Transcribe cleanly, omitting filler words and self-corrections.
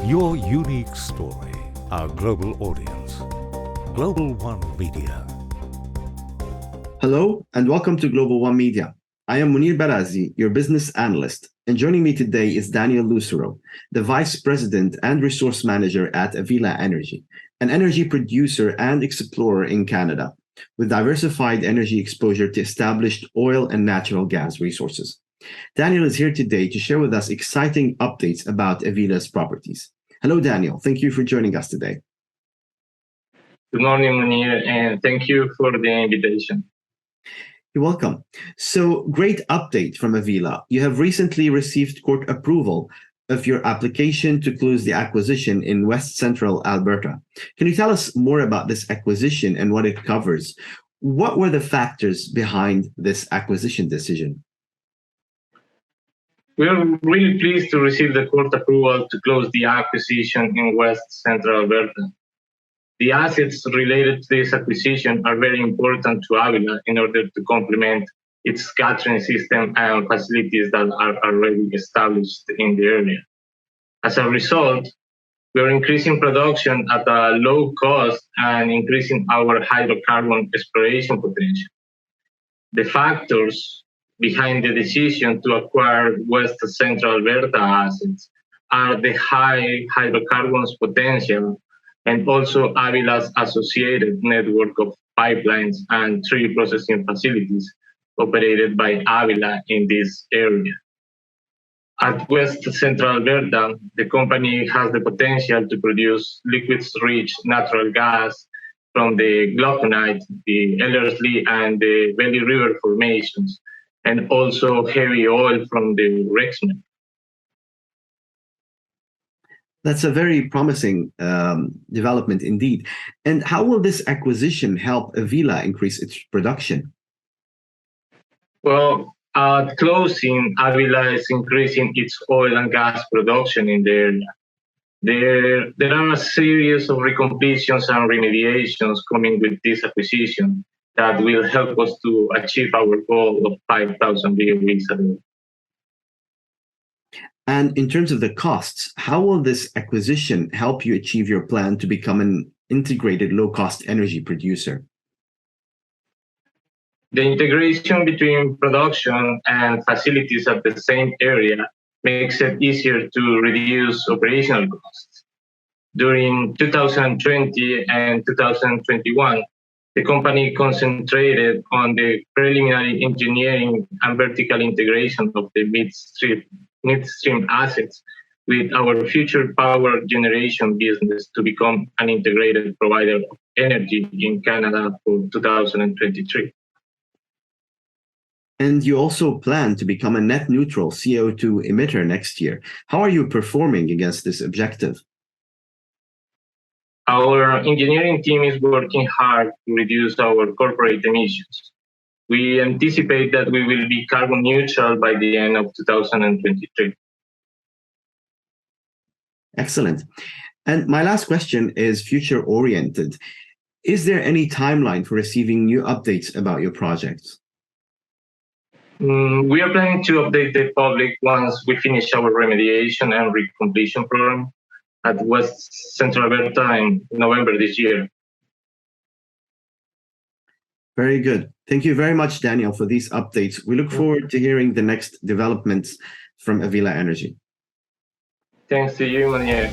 Your unique story, our global audience. Global One Media. Hello, and welcome to Global One Media. I am Munir Barazi, your business analyst, and joining me today is Daniel Lucero, the Vice President and Resource Manager at Avila Energy, an energy producer and explorer in Canada, with diversified energy exposure to established oil and natural gas resources. Daniel is here today to share with us exciting updates about Avila's properties. Hello, Daniel. Thank you for joining us today. Good morning, Munir, and thank you for the invitation. You're welcome. So, great update from Avila. You have recently received court approval of your application to close the acquisition in West Central Alberta. Can you tell us more about this acquisition and what it covers? What were the factors behind this acquisition decision? We are really pleased to receive the court approval to close the acquisition in West Central Alberta. The assets related to this acquisition are very important to Avila in order to complement its gathering system and facilities that are already established in the area. As a result, we are increasing production at a low cost and increasing our hydrocarbon exploration potential. The factors behind the decision to acquire West Central Alberta assets are the high hydrocarbons potential and also Avila's associated network of pipelines and 3 processing facilities operated by Avila in this area. At West Central Alberta, the company has the potential to produce liquids-rich natural gas from the Glauconite, the Ellerslie, and the Belly River formations, and also heavy oil from the Rexman. That's a very promising development indeed. And how will this acquisition help Avila increase its production? Well, at closing, Avila is increasing its oil and gas production in the area. There are a series of recompletions and remediations coming with this acquisition that will help us to achieve our goal of 5,000 BOEs a day. And in terms of the costs, how will this acquisition help you achieve your plan to become an integrated low-cost energy producer? The integration between production and facilities at the same area makes it easier to reduce operational costs. During 2020 and 2021, the company concentrated on the preliminary engineering and vertical integration of the midstream assets with our future power generation business to become an integrated provider of energy in Canada for 2023. And you also plan to become a net neutral CO2 emitter next year. How are you performing against this objective? Our engineering team is working hard to reduce our corporate emissions. We anticipate that we will be carbon neutral by the end of 2023. Excellent. And my last question is future-oriented. Is there any timeline for receiving new updates about your projects? We are planning to update the public once we finish our remediation and recompletion program at West Central Alberta in November this year. Very good. Thank you very much, Daniel, for these updates. We look forward to hearing the next developments from Avila Energy. Thanks to you, Munir.